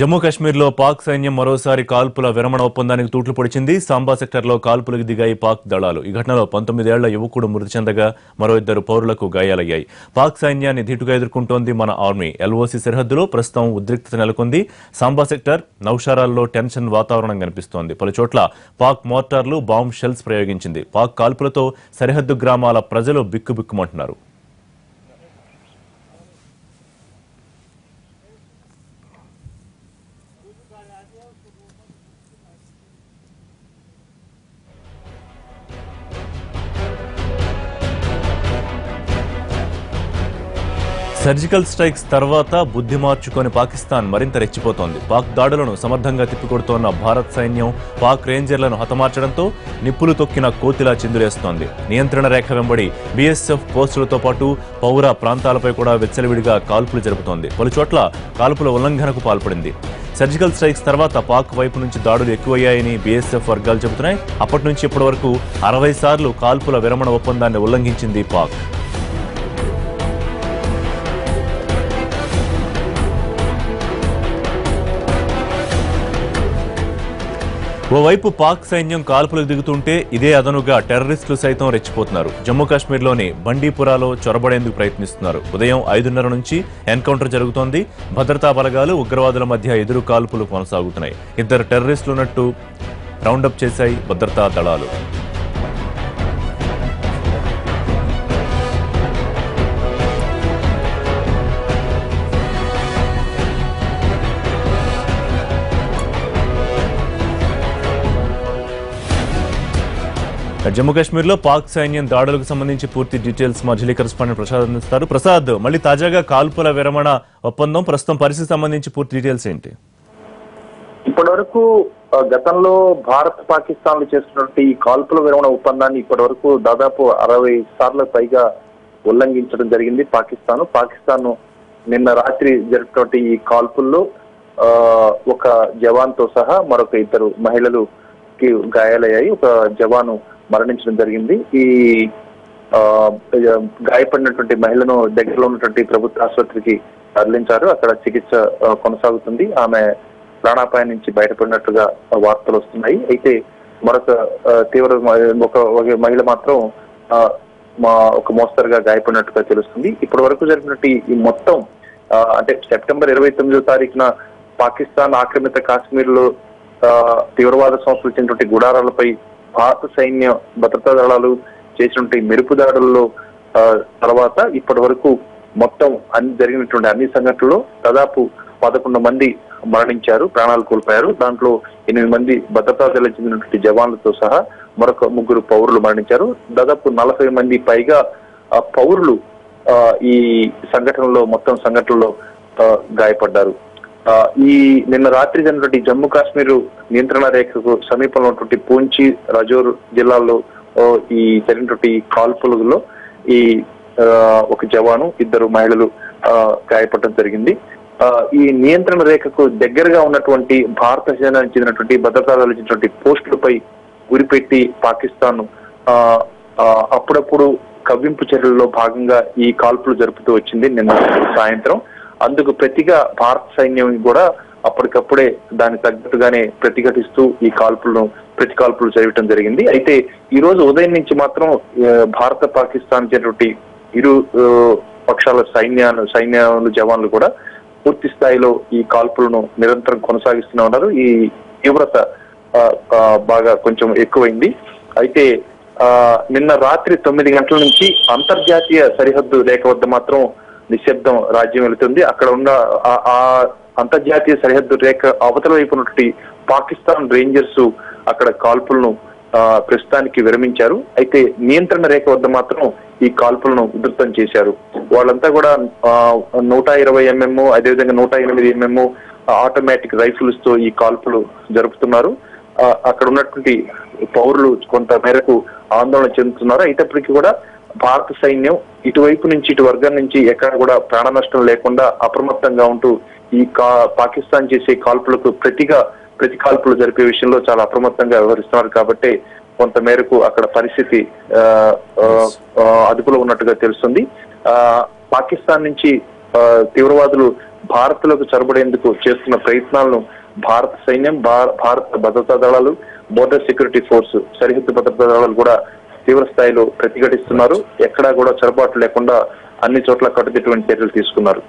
జమ్మూ కాశ్మీర్లో పాక్ సైన్యం మరోసారి కాల్పుల విరమణ ఒప్పందానికి తూట్లు పొడిచింది. సాంబా సెక్టర్లో కాల్పులకు దిగాయి పాక్ దళాలు. ఈ ఘటనలో 19 ఏళ్ల యువకుడు మృతి చెందగా మరో 2 పౌరులకు గాయాలయ్యాయి. పాక్ సైన్యాన్ని ధీటుగా ఎదుర్కొంటోంది మన ఆర్మీ. ఎల్ఓసి సరిహద్దులో ప్రస్తుతం ఉద్రిక్తత నెలకొంది. సాంబా సెక్టర్, నౌషారాల్లో టెన్షన్ వాతావరణం కనిపిస్తోంది. పలుచోట్ల పాక్ మోర్టార్లు, బాంబ్ షెల్స్ ప్రయోగించింది. పాక్ కాల్పులతో సరిహద్దు గ్రామాల ప్రజలు బిక్కుబిక్కుమంటున్నారు. సర్జికల్ స్ట్రైక్స్ తర్వాత బుద్ధి మార్చుకొని పాకిస్తాన్ మరింత రెచ్చిపోతోంది. పాక్ దాడులను సమర్థంగా తిప్పికొడుతోన్న భారత్ సైన్యం పాక్ రేంజర్లను హతమార్చడంతో నిప్పులు తొక్కిన కోతిలా చిందులేస్తోంది. నియంత్రణ రేఖ వెంబడి బీఎస్ఎఫ్ పోస్టులతో పాటు పౌర ప్రాంతాలపై కూడా వెచ్చలవిడిగా కాల్పులు జరుపుతోంది. పలుచోట్ల కాల్పుల ఉల్లంఘనకు పాల్పడింది. సర్జికల్ స్ట్రైక్స్ తర్వాత పాక్ వైపు నుంచి దాడులు ఎక్కువయ్యాయని బీఎస్ఎఫ్ వర్గాలు చెబుతున్నాయి. అప్పటి నుంచి ఇప్పటి వరకు 60 సార్లు కాల్పుల విరమణ ఒప్పందాన్ని ఉల్లంఘించింది పాక్. ఓవైపు పాక్ సైన్యం కాల్పులకు దిగుతుంటే ఇదే అదనుగా టెర్రరిస్టులు సైతం రెచ్చిపోతున్నారు. జమ్మూ కాశ్మీర్లోని బండీపురాలో చొరబడేందుకు ప్రయత్నిస్తున్నారు. ఉదయం 5:30 నుంచి ఎన్కౌంటర్ జరుగుతోంది. భద్రతా బలగాలు, ఉగ్రవాదుల మధ్య ఎదురు కాల్పులు కొనసాగుతున్నాయి. 2 టెర్రరిస్టులు ఉన్నట్టు రౌండప్ చేశాయి భద్రతా దళాలు. జమ్మూ కాశ్మీర్లో పాక్ సైన్యం దాడులకు సంబంధించి పూర్తి డీటెయిల్స్ మా ఢిల్లీ కరెస్పాండెంట్ ప్రసాద్ అందిస్తారు. ప్రసాద్, మళ్ళీ తాజాగా కాల్పుల విరమణ ఒప్పందం, ప్రస్తుతం పరిస్థితి సంబంధించి పూర్తి డీటెయిల్స్ ఏంటి? ఇప్పటి వరకు గతంలో భారత్ పాకిస్తాన్లు చేస్తున్నటువంటి ఈ కాల్పుల విరమణ ఒప్పందాన్ని ఇప్పటి వరకు దాదాపు 60 సార్లు పైగా ఉల్లంఘించడం జరిగింది పాకిస్తాన్ నిన్న రాత్రి జరిపినటువంటి ఈ కాల్పుల్లో ఒక జవాన్ తో సహా మరొక 2 మహిళలుకి గాయాలయ్యాయి. ఒక జవాను మరణించడం జరిగింది. ఈ గాయపడినటువంటి మహిళను దగ్గరలో ఉన్నటువంటి ప్రభుత్వ ఆసుపత్రికి తరలించారు. అక్కడ చికిత్స కొనసాగుతుంది. ఆమె ప్రాణాపాయం నుంచి బయటపడినట్టుగా వార్తలు వస్తున్నాయి. అయితే మరొక ఒక మహిళ మాత్రం ఒక మోస్తరుగా గాయపడినట్టుగా తెలుస్తుంది. ఇప్పటి వరకు జరిగినట్టు ఈ మొత్తం అంటే సెప్టెంబర్ 29వ తారీఖున పాకిస్తాన్ ఆక్రమిత కాశ్మీర్ లో తీవ్రవాద సంస్థలు ఇచ్చినటువంటి గుడారాలపై భారత సైన్య భద్రతా దళాలు చేసినటువంటి మెరుపు దాడుల్లో తర్వాత ఇప్పటి వరకు మొత్తం జరిగినటువంటి అన్ని సంఘటనల్లో దాదాపు 11 మంది మరణించారు, ప్రాణాలు కోల్పోయారు. దాంట్లో 8 మంది భద్రతా దళాలకు చెందినటువంటి జవాన్లతో సహా మరొక 3 పౌరులు మరణించారు. దాదాపు 40 మంది పైగా పౌరులు ఈ మొత్తం సంఘటనలో గాయపడ్డారు. ఈ నిన్న రాత్రి జరిగినటువంటి జమ్మూ కాశ్మీర్ నియంత్రణ రేఖకు సమీపంలో ఉన్నటువంటి పూంచి, రజోర్ జిల్లాల్లో ఈ జరిగినటువంటి కాల్పులలో ఈ ఒక జవాను, 2 మహిళలు గాయపడటం జరిగింది. ఈ నియంత్రణ రేఖకు దగ్గరగా ఉన్నటువంటి భారత సేనానికి చెందినటువంటి భద్రతా దళాలకు చెందినటువంటి పోస్టులపై గురిపెట్టి పాకిస్తాన్ అప్పుడప్పుడు కవ్వింపు చర్యల్లో భాగంగా ఈ కాల్పులు జరుపుతూ వచ్చింది. నిన్న సాయంత్రం అందుకు ప్రతిగా భారత సైన్యం కూడా అప్పటికప్పుడే దానికి తగ్గట్టుగానే ప్రతిఘటిస్తూ ఈ ప్రతి కాల్పులు చేయటం జరిగింది. అయితే ఈ రోజు ఉదయం నుంచి మాత్రం భారత పాకిస్తాన్ చెందినటువంటి ఇరు పక్షాల సైన్యాలు జవాన్లు కూడా పూర్తి స్థాయిలో ఈ కాల్పులను నిరంతరం కొనసాగిస్తూనే ఉన్నారు. ఈ తీవ్రత బాగా కొంచెం ఎక్కువైంది. అయితే నిన్న రాత్రి 9 గంటల నుంచి అంతర్జాతీయ సరిహద్దు రేఖ వద్ద మాత్రం నిశ్శబ్దం రాజ్యం వెళుతుంది. అక్కడ ఉన్న ఆ అంతర్జాతీయ సరిహద్దు రేఖ అవతల వైపు ఉన్నటువంటి పాకిస్తాన్ రేంజర్స్ అక్కడ కాల్పులను ప్రస్తుతానికి విరమించారు. అయితే నియంత్రణ రేఖ వద్ద మాత్రం ఈ కాల్పులను ఉధృతం చేశారు. వాళ్ళంతా కూడా 120 mm, అదేవిధంగా 108 mm ఆటోమేటిక్ రైఫిల్స్ తో ఈ కాల్పులు జరుపుతున్నారు. అక్కడ ఉన్నటువంటి పౌరులు కొంత మేరకు ఆందోళన చెందుతున్నారు. అయినప్పటికీ కూడా భారత సైన్యం ఇటువైపు నుంచి ఇటు వర్గం నుంచి ఎక్కడ కూడా ప్రాణ నష్టం లేకుండా అప్రమత్తంగా ఉంటూ ఈ పాకిస్తాన్ చేసే కాల్పులకు ప్రతి కాల్పులు జరిపే విషయంలో చాలా అప్రమత్తంగా వ్యవహరిస్తున్నారు. కాబట్టి కొంత మేరకు అక్కడ పరిస్థితి అదుపులో ఉన్నట్టుగా తెలుస్తుంది. పాకిస్తాన్ నుంచి తీవ్రవాదులు భారత్ లోకి చొరబడేందుకు చేస్తున్న ప్రయత్నాలను భారత సైన్యం, భారత భద్రతా దళాలు, బోర్డర్ సెక్యూరిటీ ఫోర్స్, సరిహద్దు భద్రతా దళాలు కూడా తీవ్ర స్థాయిలో ప్రతిఘటిస్తున్నారు. ఎక్కడా కూడా చొరబాటు లేకుండా అన్ని చోట్ల కట్టుదిట్టమైన చర్యలు తీసుకున్నారు.